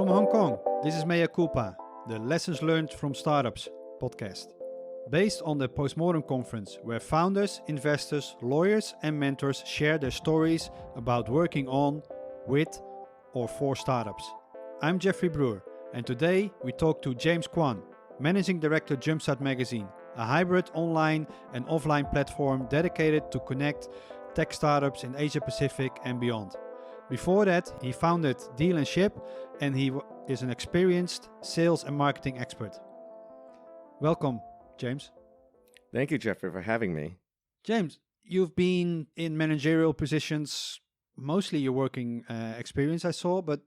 From Hong Kong, this is Mea Culpa, the Lessons Learned from Startups podcast. Based on the Postmortem Conference, where founders, investors, lawyers, and mentors share their stories about working on, with, or for startups. I'm Jeffrey Brewer, and today we talk to James Kwan, Managing Director Jumpstart Magazine, a hybrid online and offline platform dedicated to connect tech startups in Asia Pacific and beyond. Before that, he founded Deal and Ship, and he is an experienced sales and marketing expert. Welcome, James. Thank you, Jeffrey, for having me. James, you've been in managerial positions, mostly your working experience, I saw, but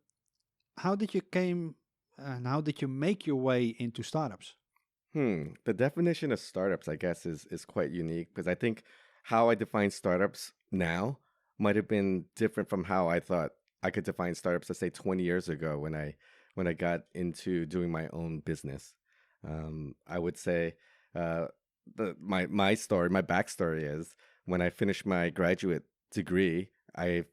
how did you make your way into startups? The definition of startups, I guess, is quite unique because I think how I define startups now might have been different from how I thought I could define startups, let's say 20 years ago when I got into doing my own business. I would say my backstory is when I finished my graduate degree, I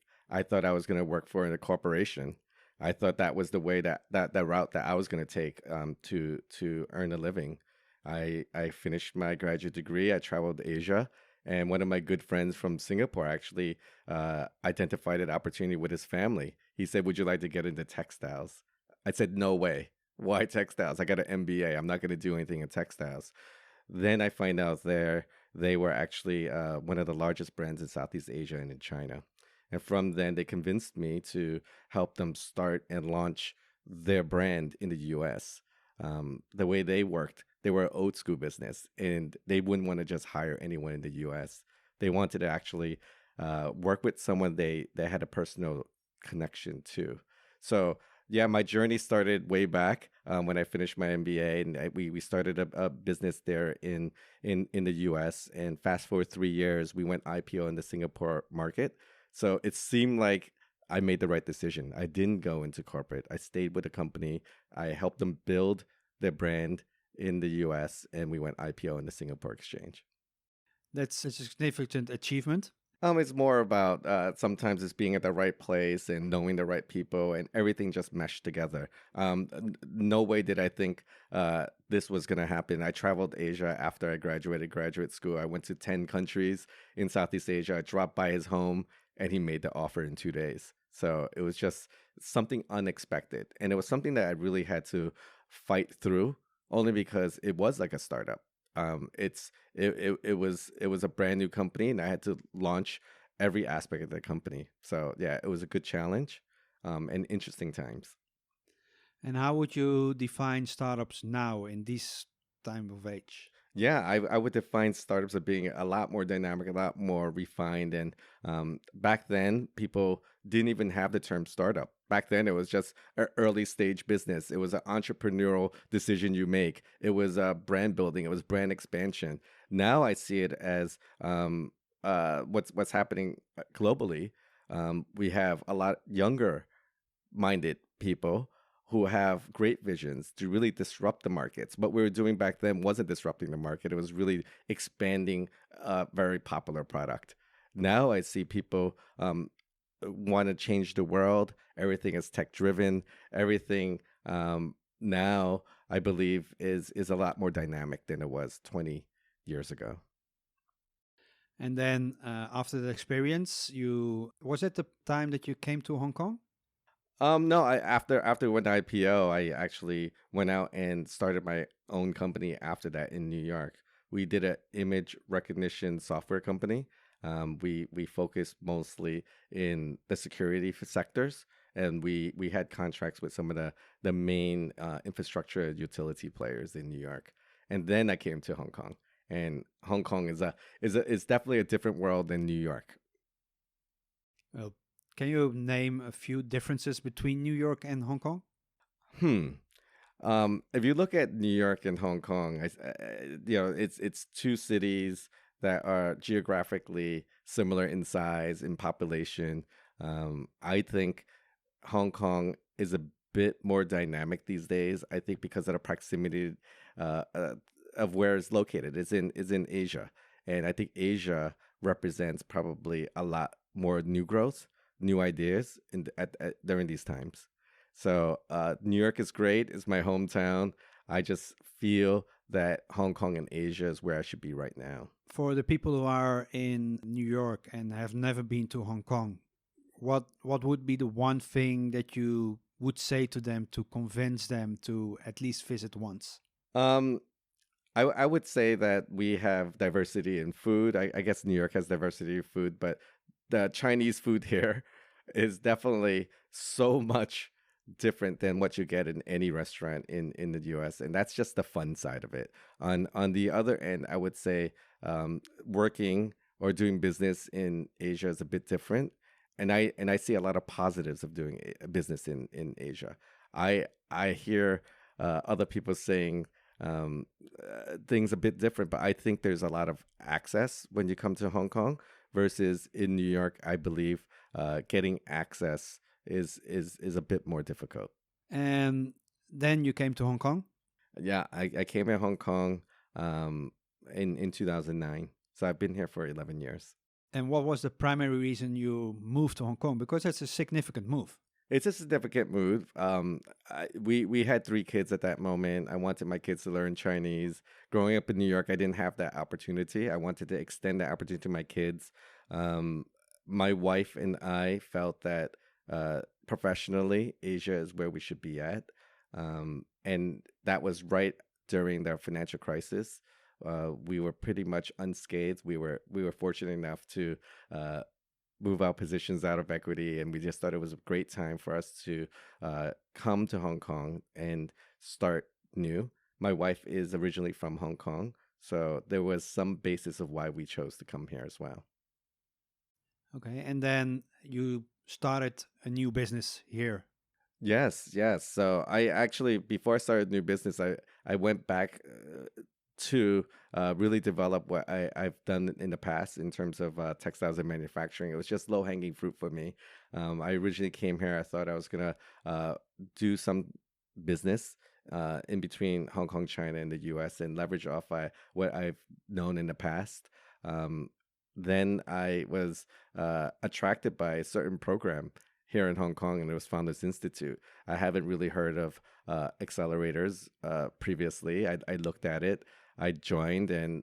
thought I was going to work for a corporation. I thought that was the way that route that I was going to take to earn a living. I finished my graduate degree. I traveled to Asia. And one of my good friends from Singapore actually identified an opportunity with his family. He said, "Would you like to get into textiles?" I said, "No way. Why textiles? I got an MBA. I'm not going to do anything in textiles." Then I find out they were actually one of the largest brands in Southeast Asia and in China. And from then, they convinced me to help them start and launch their brand in the U.S. The way they worked, they were an old school business, and they wouldn't want to just hire anyone in the U.S. They wanted to actually work with someone they had a personal connection to. So yeah, my journey started way back when I finished my MBA, and we started a business there in the U.S. And fast forward 3 years, we went IPO in the Singapore market. So it seemed like I made the right decision. I didn't go into corporate. I stayed with the company. I helped them build their brand in the US, and we went IPO in the Singapore exchange. That's a significant achievement. It's more about sometimes it's being at the right place and knowing the right people, and everything just meshed together. No way did I think this was going to happen. I traveled Asia after I graduated graduate school. I went to 10 countries in Southeast Asia. I dropped by his home, and he made the offer in 2 days. So it was just something unexpected. And it was something that I really had to fight through, only because it was like a startup. It was a brand new company, and I had to launch every aspect of the company. So yeah, it was a good challenge, and interesting times. And how would you define startups now in this time of age? Yeah, I would define startups as being a lot more dynamic, a lot more refined. And back then, people didn't even have the term startup. Back then, it was just an early stage business. It was an entrepreneurial decision you make. It was brand building. It was brand expansion. Now I see it as what's happening globally. We have a lot younger minded people who have great visions to really disrupt the markets. What we were doing back then wasn't disrupting the market. It was really expanding a very popular product. Now I see people want to change the world. Everything is tech driven. Everything now, I believe, is a lot more dynamic than it was 20 years ago. And then after the experience, was it the time that you came to Hong Kong? No, after we went to IPO, I actually went out and started my own company after that in New York. We did an image recognition software company. We focused mostly in the security sectors, and we had contracts with some of the main infrastructure utility players in New York. And then I came to Hong Kong, and Hong Kong is definitely a different world than New York. Well, can you name a few differences between New York and Hong Kong? If you look at New York and Hong Kong, it's two cities that are geographically similar in size, in population. I think Hong Kong is a bit more dynamic these days. I think because of the proximity of where it's located, is in Asia, and I think Asia represents probably a lot more new growth, new ideas during these times. So New York is great. It's my hometown. I just feel that Hong Kong and Asia is where I should be right now. For the people who are in New York and have never been to Hong Kong, what would be the one thing that you would say to them to convince them to at least visit once? Um, I would say that we have diversity in food. I guess New York has diversity of food, but the Chinese food here is definitely so much different than what you get in any restaurant in the US. And that's just the fun side of it. On the other end, I would say working or doing business in Asia is a bit different. And I see a lot of positives of doing business in Asia. I hear other people saying things a bit different, but I think there's a lot of access when you come to Hong Kong versus in New York. I believe getting access is a bit more difficult. And then you came to Hong Kong. Yeah, I came to Hong Kong in 2009, so I've been here for 11 years. And what was the primary reason you moved to Hong Kong? Because that's a significant move. It's a significant move. We had 3 kids at that moment. I wanted my kids to learn Chinese. Growing up in New York, I didn't have that opportunity. I wanted to extend that opportunity to my kids. My wife and I felt that professionally, Asia is where we should be at, and that was right during the financial crisis. We were pretty much unscathed. We were fortunate enough to move our positions out of equity, and we just thought it was a great time for us to come to Hong Kong and start new. My wife is originally from Hong Kong, so there was some basis of why we chose to come here as well. Okay. And then you started a new business here. Yes, yes. So I actually, before I started new business, I went back to really develop what I've done in the past in terms of textiles and manufacturing. It was just low hanging fruit for me. I originally came here. I thought I was gonna do some business in between Hong Kong, China, and the U.S. and leverage off what I've known in the past. Then I was attracted by a certain program here in Hong Kong, and it was Founders Institute. I haven't really heard of accelerators previously. I looked at it. I joined, and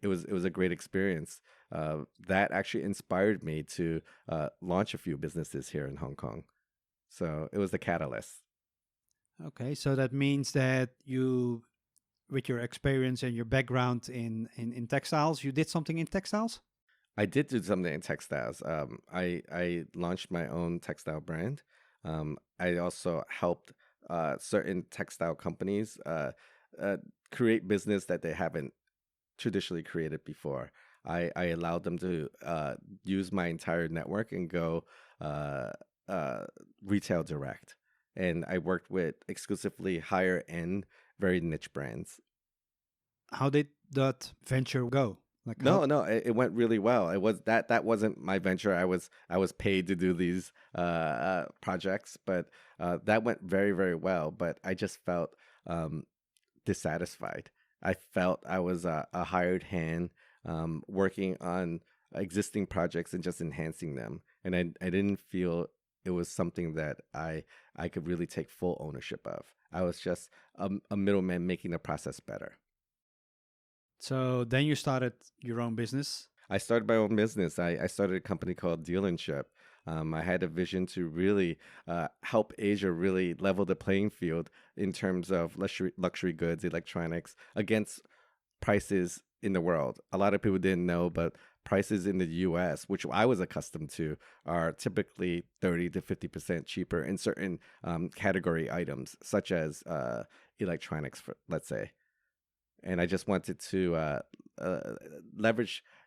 it was a great experience. That actually inspired me to launch a few businesses here in Hong Kong. So it was the catalyst. Okay. So that means that you, with your experience and your background in textiles, you did something in textiles? I did do something in textiles. I launched my own textile brand. I also helped certain textile companies create business that they haven't traditionally created before. I allowed them to use my entire network and go retail direct. And I worked with exclusively higher end, very niche brands. How did that venture go? Like how, No, it went really well. It was that wasn't my venture. I was paid to do these projects, but that went very, very well. But I just felt dissatisfied. I felt I was a hired hand working on existing projects and just enhancing them, and I didn't feel it was something that I could really take full ownership of. I was just a middleman making the process better. so then you started your own business. I started my own business. I started a company called Dealership. I had a vision to really help Asia really level the playing field in terms of luxury goods, electronics against prices in the world. A lot of people didn't know, but prices in the US, which I was accustomed to, are typically 30 to 50% cheaper in certain category items, such as electronics, let's say. And I just wanted to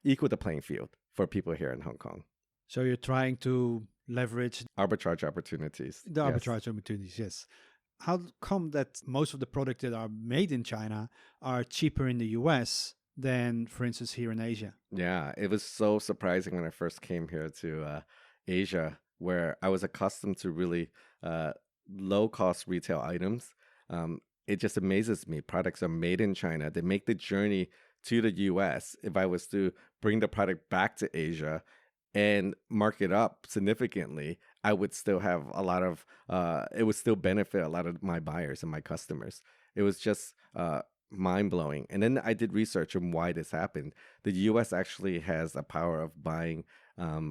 equal the playing field for people here in Hong Kong. So you're trying to leverage Arbitrage opportunities. the Yes. arbitrage opportunities, yes. How come that most of the products that are made in China are cheaper in the US than, for instance, here in Asia? Yeah, it was so surprising when I first came here to Asia, where I was accustomed to really low cost retail items. It just amazes me. Products are made in China. They make the journey to the US. If I was to bring the product back to Asia and mark it up significantly, I would still have a lot of it would still benefit a lot of my buyers and my customers. It was just mind blowing. And then I did research on why this happened. The U.S. actually has a power of buying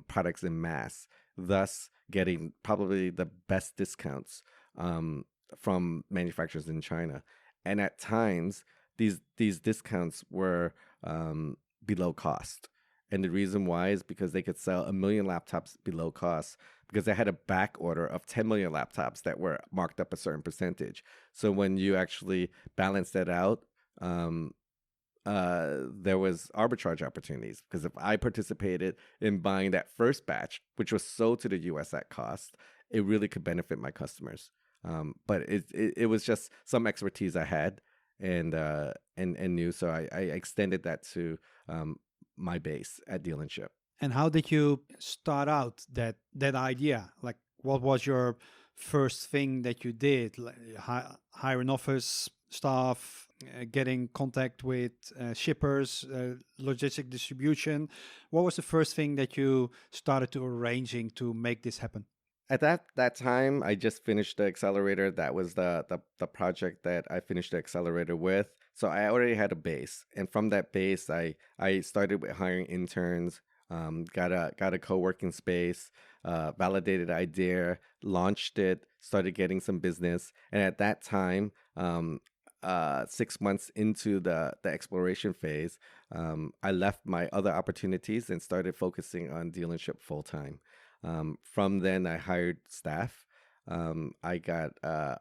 products in mass, thus getting probably the best discounts from manufacturers in China. And at times, these discounts were below cost. And the reason why is because they could sell 1 million laptops below cost because they had a back order of 10 million laptops that were marked up a certain percentage. So when you actually balance that out, um, there was arbitrage opportunities because if I participated in buying that first batch, which was sold to the U.S. at cost, it really could benefit my customers. But it was just some expertise I had and knew, so I extended that to my base at dealership. And how did you start out that idea? Like, what was your first thing that you did? Like, hire an office staff, getting contact with shippers, logistic distribution. What was the first thing that you started to arranging to make this happen? At that time, I just finished the accelerator. That was the project that I finished the accelerator with. So I already had a base, and from that base, I started with hiring interns. Got a co-working space, validated idea, launched it, started getting some business, and at that time, 6 months into the exploration phase, I left my other opportunities and started focusing on dealership full time. From then, I hired staff. I got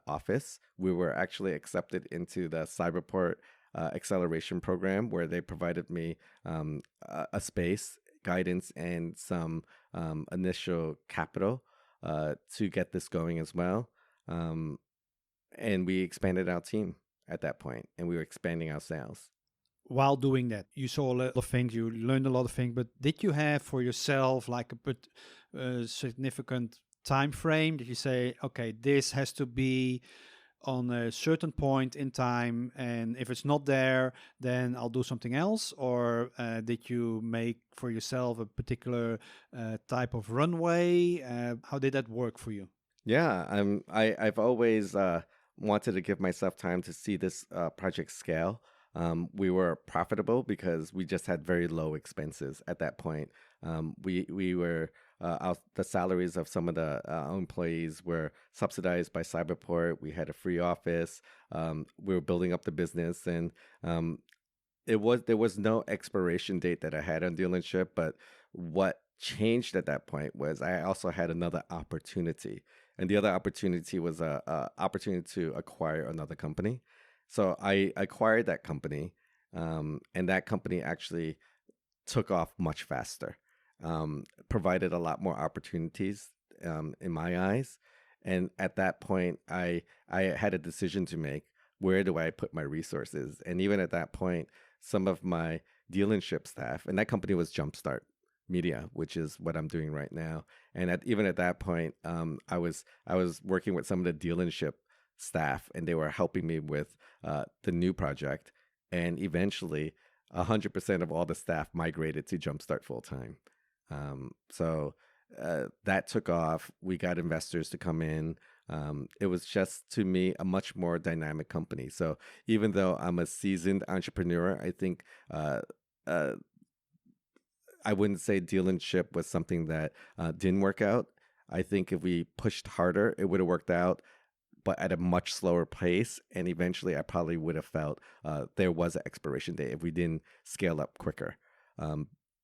office. We were actually accepted into the Cyberport acceleration program, where they provided me a space, guidance, and some initial capital to get this going as well. And we expanded our team at that point, and we were expanding our sales. While doing that, you saw a lot of things, you learned a lot of things, but did you have for yourself like a significant time frame that you say, okay, this has to be on a certain point in time, and if it's not there, then I'll do something else? Or did you make for yourself a particular type of runway? How did that work for you? Yeah, I've always wanted to give myself time to see this project scale. We were profitable because we just had very low expenses at that point. We were the salaries of some of the employees were subsidized by Cyberport. We had a free office. We were building up the business, and there was no expiration date that I had on dealership. But what changed at that point was I also had another opportunity, and the other opportunity was a opportunity to acquire another company. So I acquired that company, and that company actually took off much faster, provided a lot more opportunities in my eyes. And at that point, I had a decision to make. Where do I put my resources? And even at that point, some of my dealership staff, and that company was Jumpstart Media, which is what I'm doing right now. And even at that point, I was working with some of the dealership staff, and they were helping me with the new project. And eventually, 100% of all the staff migrated to Jumpstart full time. So that took off. We got investors to come in. It was just, to me, a much more dynamic company. So even though I'm a seasoned entrepreneur, I think I wouldn't say dealership was something that didn't work out. I think if we pushed harder, it would have worked out, but at a much slower pace. And eventually, I probably would have felt there was an expiration date if we didn't scale up quicker.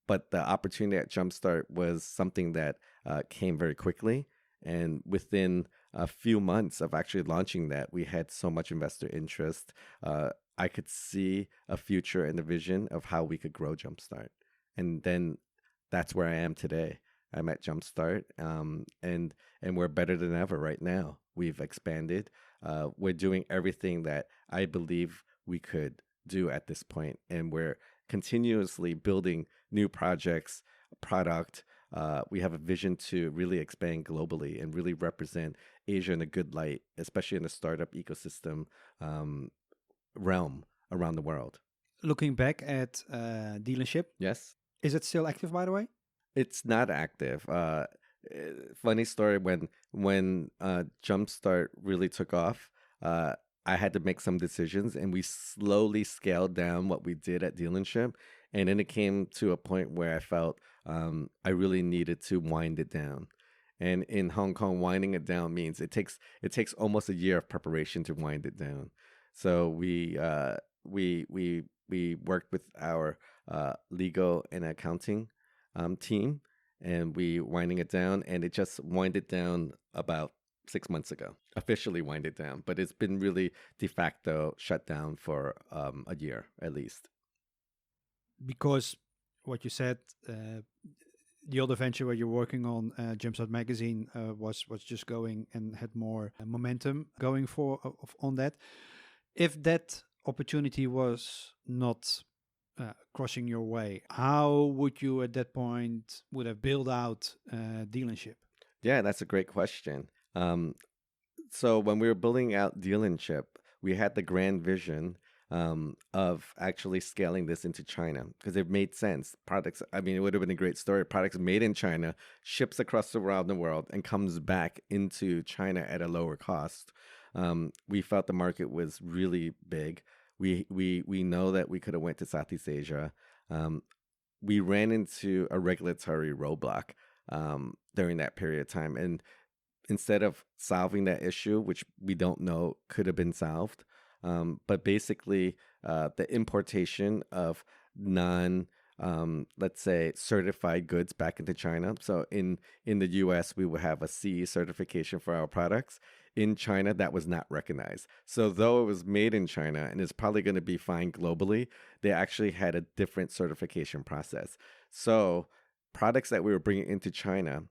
But the opportunity at Jumpstart was something that came very quickly. And within a few months of actually launching that, we had so much investor interest. I could see a future and a vision of how we could grow Jumpstart. And then that's where I am today. I'm at Jumpstart, and we're better than ever right now. We've expanded. We're doing everything that I believe we could do at this point, and we're continuously building new projects, product. We have a vision to really expand globally and really represent Asia in a good light, especially in the startup ecosystem realm around the world. Looking back at dealership, Yes. is it still active, by the way? It's not active. Funny story, when Jumpstart really took off, uh, I had to make some decisions, and we slowly scaled down what we did at dealership, and then it came to a point where I felt I really needed to wind it down. And in Hong Kong, winding it down means it takes almost a year of preparation to wind it down. So we worked with our legal and accounting team, and we winding it down, and it just winded down about 6 months ago. Officially wind it down, but it's been really de facto shut down for a year at least. Because what you said, the other venture where you're working on, Jumpstart Magazine, was just going and had more momentum going for on that. If that opportunity was not crossing your way, how would you at that point would have built out dealership? Yeah, that's a great question. So when we were building out dealership, we had the grand vision of actually scaling this into China because it made sense. Products, I mean, it would have been a great story. Products made in China, ships across around the world, and comes back into China at a lower cost. We felt the market was really big. We know that we could have went to Southeast Asia. We ran into a regulatory roadblock during that period of time, and instead of solving that issue, which we don't know could have been solved, but basically the importation of non, let's say, certified goods back into China. So in the U.S., we would have a CE certification for our products. In China, that was not recognized. So though it was made in China and it's probably going to be fine globally, they actually had a different certification process. So products that we were bringing into China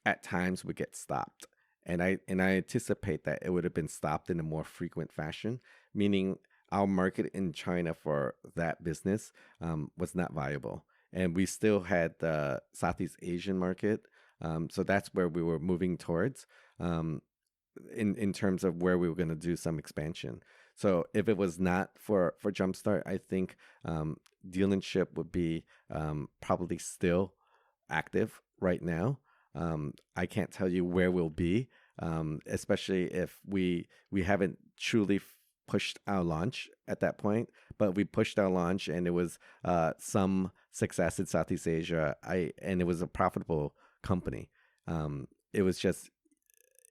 at times would get stopped. And I anticipate that it would have been stopped in a more frequent fashion, meaning our market in China for that business was not viable. And we still had the Southeast Asian market. So that's where we were moving towards in terms of where we were going to do some expansion. So if it was not for Jumpstart, I think dealership would be probably still active right now. I can't tell you where we'll be, especially if we haven't truly pushed our launch at that point. But we pushed our launch, and it was some success in Southeast Asia. And it was a profitable company. It was just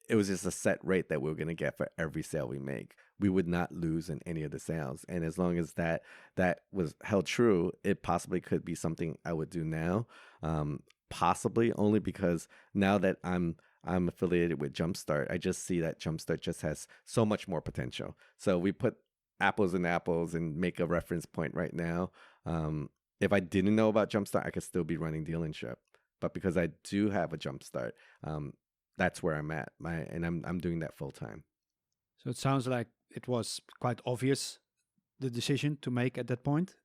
a set rate that we were going to get for every sale we make. We would not lose in any of the sales. And as long as that was held true, it possibly could be something I would do now. Possibly only because now that I'm affiliated with Jumpstart, I just see that Jumpstart just has so much more potential. So we put apples and apples and make a reference point right now. If I didn't know about Jumpstart, I could still be running dealership. But because I do have a Jumpstart, that's where I'm at. And I'm doing that full time. So it sounds like it was quite obvious, the decision to make at that point.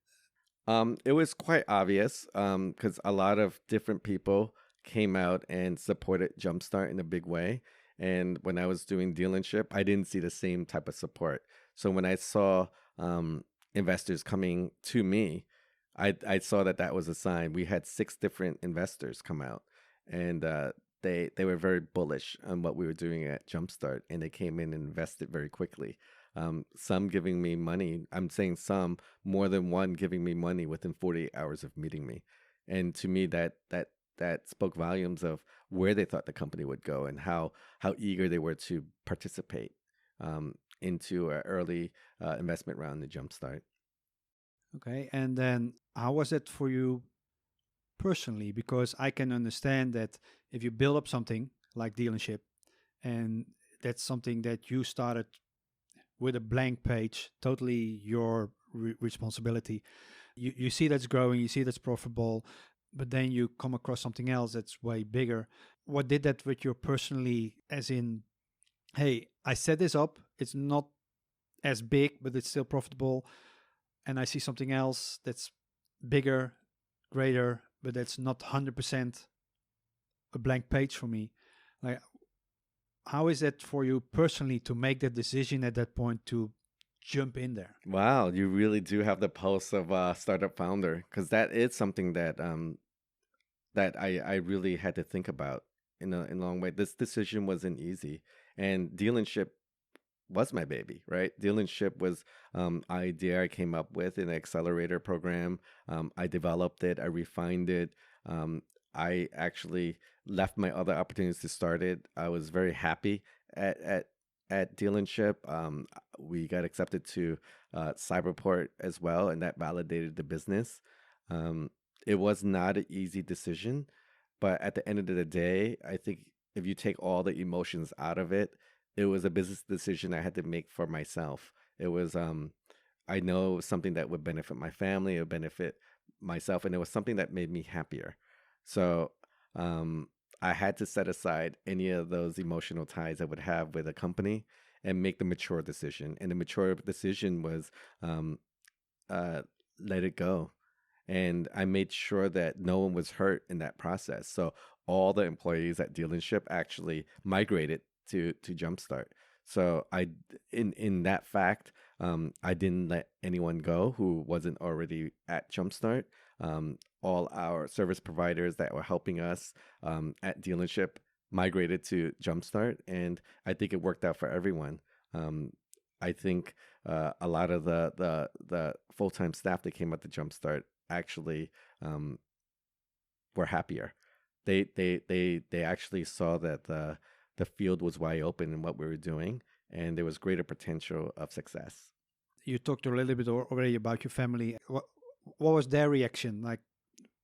It was quite obvious because a lot of different people came out and supported Jumpstart in a big way. And when I was doing dealership, I didn't see the same type of support. So when I saw investors coming to me, I saw that was a sign. We had 6 different investors come out, and they were very bullish on what we were doing at Jumpstart, and they came in and invested very quickly. Some giving me money. I'm saying some, more than one giving me money within 48 hours of meeting me. And to me, that spoke volumes of where they thought the company would go and how eager they were to participate into an early investment round in Jumpstart. Okay, and then how was it for you personally? Because I can understand that if you build up something like dealership, and that's something that you started with a blank page, totally your responsibility. You see that's growing, you see that's profitable, but then you come across something else that's way bigger. What did that with you personally, as in, hey, I set this up, it's not as big, but it's still profitable, and I see something else that's bigger, greater, but that's not 100% a blank page for me. Like, how is that for you personally to make that decision at that point to jump in there? Wow, you really do have the pulse of a startup founder, because that is something that that I really had to think about. in a long way. This decision wasn't easy, and dealership was my baby, right? Dealership was idea I came up with in an accelerator program. I developed it, I refined it. I actually left my other opportunities to start it. I was very happy at at dealership. We got accepted to Cyberport as well, and that validated the business. It was not an easy decision, but at the end of the day, I think if you take all the emotions out of it, it was a business decision I had to make for myself. It was I know it was something that would benefit my family, it would benefit myself, and it was something that made me happier. So I had to set aside any of those emotional ties I would have with a company and make the mature decision. And the mature decision was um, uh, let it go. And I made sure that no one was hurt in that process. So all the employees at dealership actually migrated to Jumpstart. So in that fact, I didn't let anyone go who wasn't already at Jumpstart. All our service providers that were helping us at dealership migrated to Jumpstart, and I think it worked out for everyone. Um, I think a lot of the full time staff that came at the Jumpstart actually um, were happier. They actually saw that the field was wide open in what we were doing, and there was greater potential of success. You talked a little bit already about your family. What was their reaction? Like,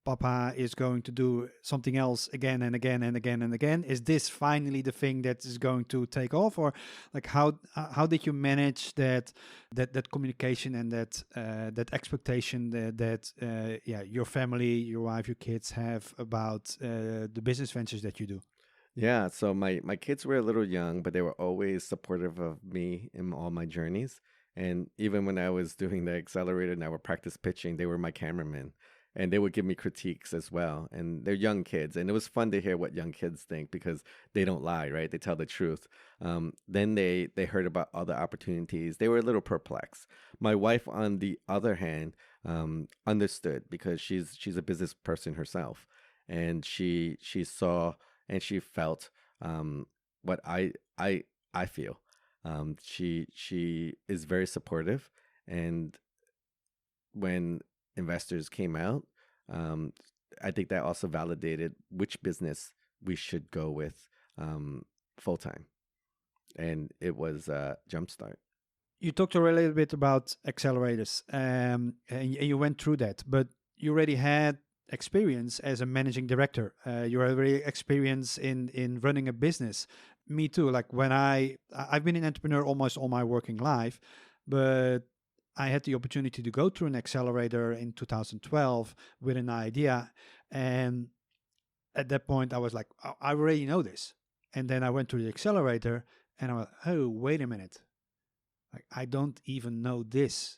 Papa is going to do something else again and again and again and again. Is this finally the thing that is going to take off, or like how did you manage that communication and that expectation that yeah, your family, your wife, your kids have about the business ventures that you do? Yeah, so my kids were a little young, but they were always supportive of me in all my journeys. And even when I was doing the accelerator and I would practice pitching, they were my cameramen. And they would give me critiques as well. And they're young kids, and it was fun to hear what young kids think because they don't lie, right? They tell the truth. Then they heard about other opportunities. They were a little perplexed. My wife, on the other hand, understood because she's a business person herself, and she saw and she felt what I feel. She is very supportive, and when investors came out, um, I think that also validated which business we should go with full time, and it was Jumpstart. You talked already a little bit about accelerators, and you went through that, but you already had experience as a managing director. You already experienced in running a business. Me too. Like when I've been an entrepreneur almost all my working life, but I had the opportunity to go through an accelerator in 2012 with an idea, and at that point I was like, I already know this. And then I went to the accelerator, and I was, oh, wait a minute. Like, I don't even know this.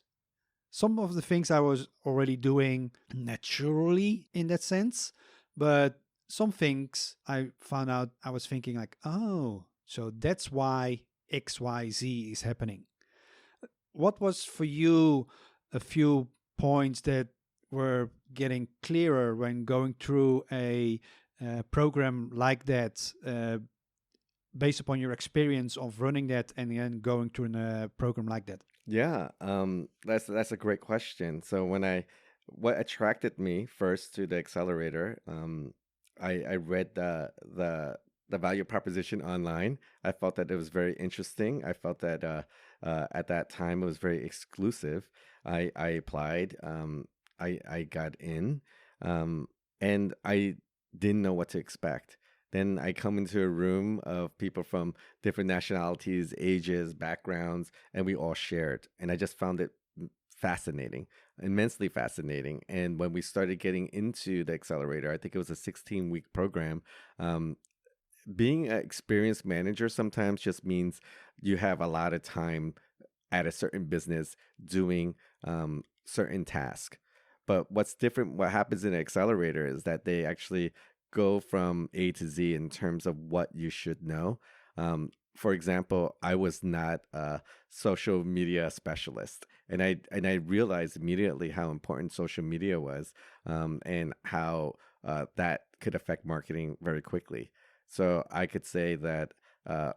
Some of the things I was already doing naturally in that sense, but some things I found out I was thinking like, oh, so that's why XYZ is happening. What was for you a few points that were getting clearer when going through a program like that, based upon your experience of running that and then going through a program like that? Yeah, that's a great question. So what attracted me first to the accelerator, I read the value proposition online. I felt that it was very interesting. I felt that at that time it was very exclusive. I applied. I got in, and I didn't know what to expect. Then I come into a room of people from different nationalities, ages, backgrounds, and we all shared. And I just found it fascinating, immensely fascinating. And when we started getting into the accelerator, I think it was a 16-week program. Being an experienced manager sometimes just means you have a lot of time at a certain business doing certain tasks. But what's different, what happens in an accelerator is that they actually go from A to Z in terms of what you should know. For example, I was not a social media specialist, and I realized immediately how important social media was, and how that could affect marketing very quickly. So I could say that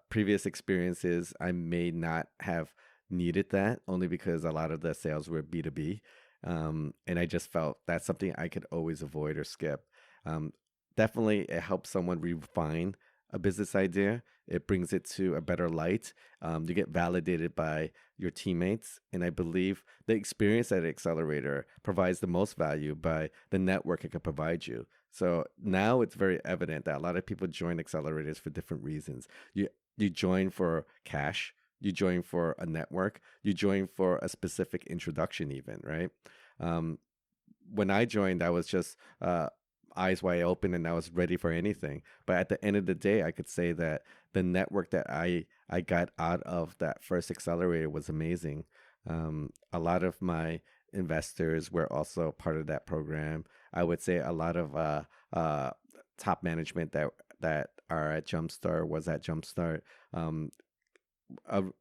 previous experiences, I may not have needed that only because a lot of the sales were B2B. And I just felt that's something I could always avoid or skip. Um, Definitely, it helps someone refine a business idea. It brings it to a better light. You get validated by your teammates. And I believe the experience at Accelerator provides the most value by the network it can provide you. So now it's very evident that a lot of people join accelerators for different reasons. You join for cash, you join for a network, you join for a specific introduction, even, right? Um, when I joined, I was just eyes wide open and I was ready for anything. But at the end of the day, I could say that the network that I got out of that first accelerator was amazing. A lot of my investors were also part of that program. I would say a lot of uh, top management that are at Jumpstart was at Jumpstart. Um,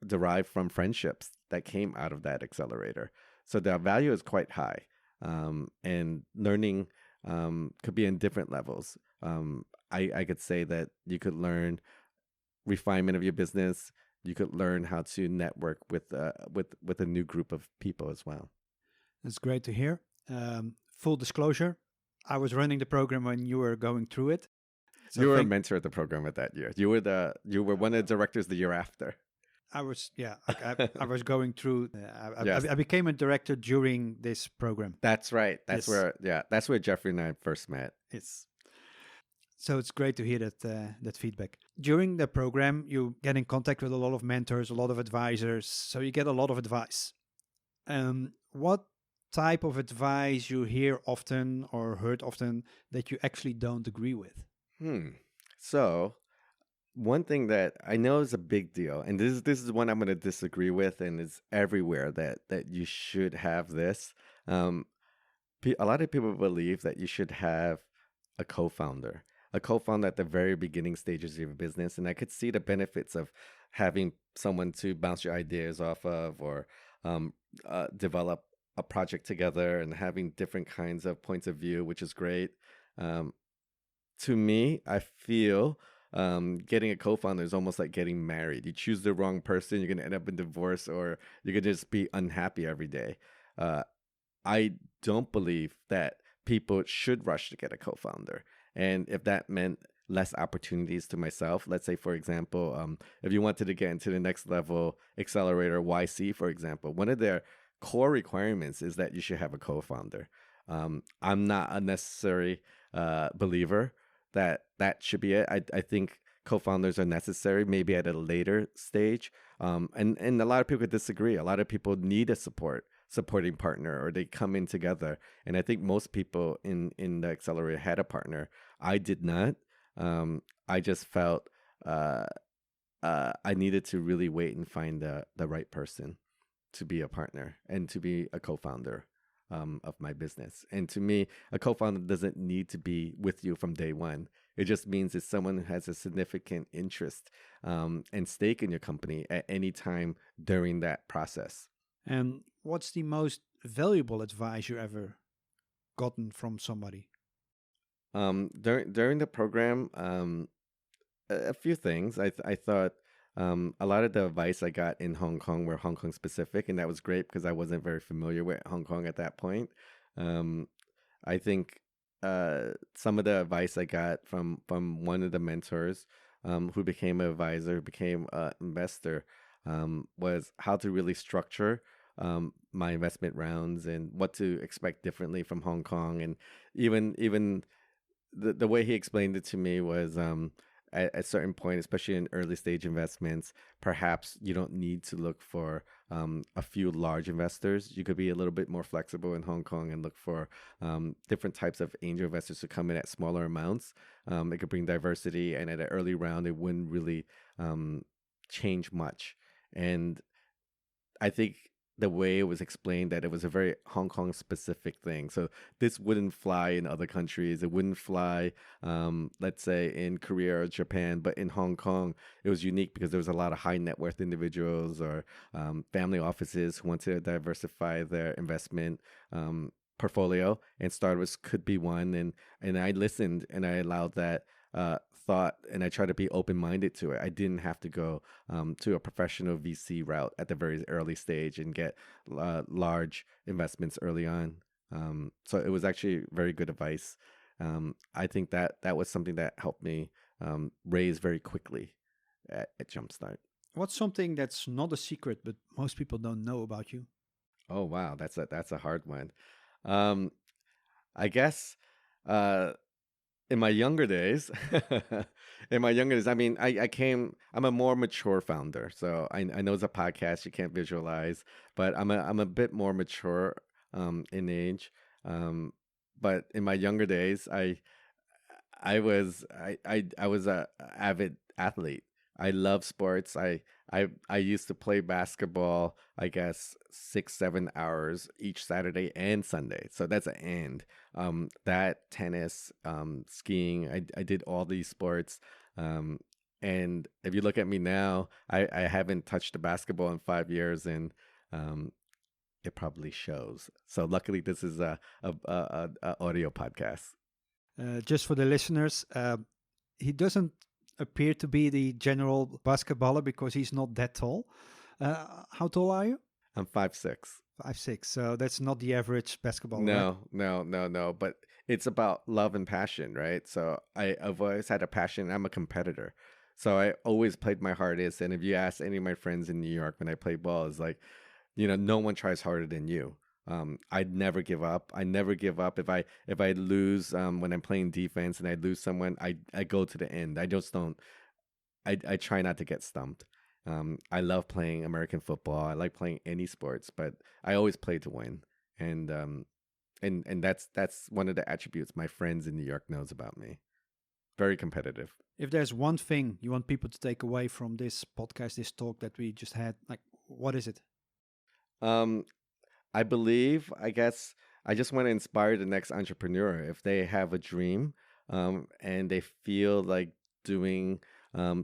Derived from friendships that came out of that accelerator. So the value is quite high. And learning could be in different levels. I could say that you could learn refinement of your business. You could learn how to network with a new group of people as well. That's great to hear. Full disclosure, I was running the program when you were going through it. So you were a mentor at the program at that year. You were one of the directors the year after. I was, yeah, I was going through. Yes. I became a director during this program. That's right. That's Yes. that's where Jeffrey and I first met. So it's great to hear that feedback. During the program, you get in contact with a lot of mentors, a lot of advisors. So you get a lot of advice. What type of advice you hear often or heard often that you actually don't agree with? So one thing that I know is a big deal, and this is one I'm going to disagree with, and it's everywhere that you should have this. A lot of people believe that you should have a co-founder at the very beginning stages of your business, and I could see the benefits of having someone to bounce your ideas off of, or develop a project together, and having different kinds of points of view, which is great. To me, I feel getting a co-founder is almost like getting married. You choose the wrong person, you're going to end up in divorce, or you're going to just be unhappy every day. I don't believe that people should rush to get a co-founder. And if that meant less opportunities to myself, let's say, for example, if you wanted to get into the next level accelerator YC, for example, one of their core requirements is that you should have a co-founder. I'm not a necessary believer that should be it. I think co-founders are necessary, maybe at a later stage. And a lot of people could disagree. A lot of people need a supporting partner, or they come in together. And I think most people in the accelerator had a partner. I did not. I just felt I needed to really wait and find the right person to be a partner and to be a co-founder of my business. And to me, a co-founder doesn't need to be with you from day one. It just means it's someone who has a significant interest and stake in your company at any time during that process. And what's the most valuable advice you ever gotten from somebody? During the program, a few things. I thought a lot of the advice I got in Hong Kong were Hong Kong specific, and that was great because I wasn't very familiar with Hong Kong at that point. I think some of the advice I got from one of the mentors who became an advisor, who became an investor, was how to really structure my investment rounds and what to expect differently from Hong Kong. And even the way he explained it to me was at a certain point, especially in early stage investments, perhaps you don't need to look for a few large investors. You could be a little bit more flexible in Hong Kong and look for different types of angel investors to come in at smaller amounts. It could bring diversity, and at an early round, it wouldn't really change much. And I think the way it was explained, that it was a very Hong Kong specific thing. So this wouldn't fly in other countries. It wouldn't fly, let's say, in Korea or Japan. But in Hong Kong, it was unique because there was a lot of high net worth individuals or family offices who wanted to diversify their investment portfolio, and startups could be one. And I listened, and I allowed that thought and I tried to be open-minded to it. I didn't have to go to a professional VC route at the very early stage and get large investments early on. So it was actually very good advice. I think that was something that helped me raise very quickly at Jumpstart. What's something that's not a secret, but most people don't know about you? Oh wow, that's a hard one. I guess in my younger days, I mean, I'm a more mature founder. So I know it's a podcast, you can't visualize, but I'm a bit more mature in age. But in my younger days, I was a avid athlete. I love sports. I used to play basketball, I guess 6-7 hours each Saturday and Sunday. So that's an and. That tennis, skiing, I did all these sports. And if you look at me now, I haven't touched a basketball in 5 years, and it probably shows. So luckily, this is a audio podcast. Just for the listeners, he doesn't appear to be the general basketballer because he's not that tall. How tall are you? I'm 5'6". 5'6". So that's not the average basketballer. No. But it's about love and passion, right? So I've always had a passion. I'm a competitor. So I always played my hardest. And if you ask any of my friends in New York when I play ball, it's like, no one tries harder than you. I'd never give up. I never give up. If I lose when I'm playing defense and I lose someone, I go to the end. I just don't. I try not to get stumped. I love playing American football. I like playing any sports, but I always play to win. And that's one of the attributes my friends in New York knows about me. Very competitive. If there's one thing you want people to take away from this podcast, this talk that we just had, like, what is it? I guess I just want to inspire the next entrepreneur. If they have a dream and they feel like doing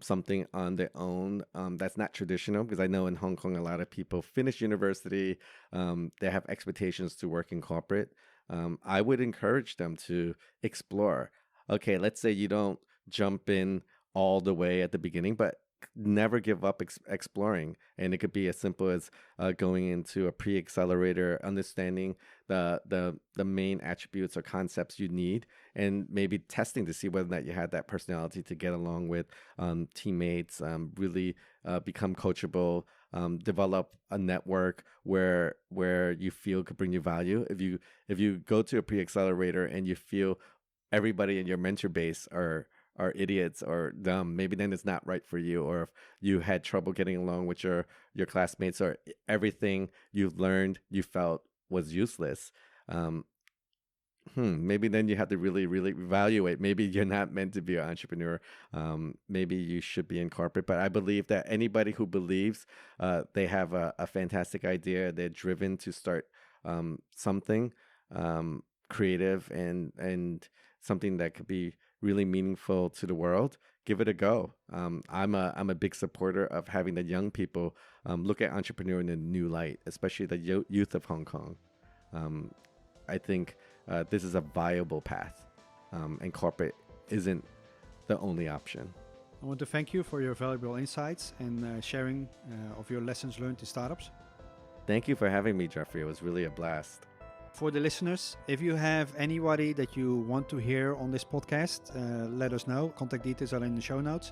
something on their own that's not traditional, because I know in Hong Kong, a lot of people finish university, they have expectations to work in corporate. I would encourage them to explore. Okay, let's say you don't jump in all the way at the beginning, but never give up exploring. And it could be as simple as going into a pre-accelerator, understanding the main attributes or concepts you need, and maybe testing to see whether or not you had that personality to get along with teammates, really become coachable, develop a network where you feel could bring you value. If you go to a pre-accelerator and you feel everybody in your mentor base are idiots or dumb, maybe then it's not right for you. Or if you had trouble getting along with your classmates, or everything you've learned you felt was useless, maybe then you have to really, really evaluate. Maybe you're not meant to be an entrepreneur. Maybe you should be in corporate. But I believe that anybody who believes they have a fantastic idea, they're driven to start something creative and something that could be really meaningful to the world, give it a go. I'm a big supporter of having the young people look at entrepreneur in a new light, especially the youth of Hong Kong. I think this is a viable path, and corporate isn't the only option. I want to thank you for your valuable insights and sharing of your lessons learned in startups. Thank you for having me, Jeffrey. It was really a blast. For the listeners, if you have anybody that you want to hear on this podcast, let us know. Contact details are in the show notes.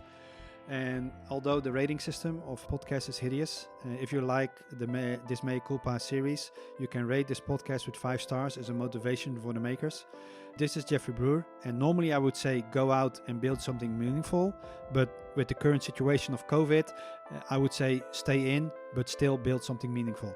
And although the rating system of podcasts is hideous, if you like this Mea Culpa series, you can rate this podcast with 5 stars as a motivation for the makers. This is Jeffrey Brewer, and normally I would say go out and build something meaningful, but with the current situation of COVID, I would say stay in, but still build something meaningful.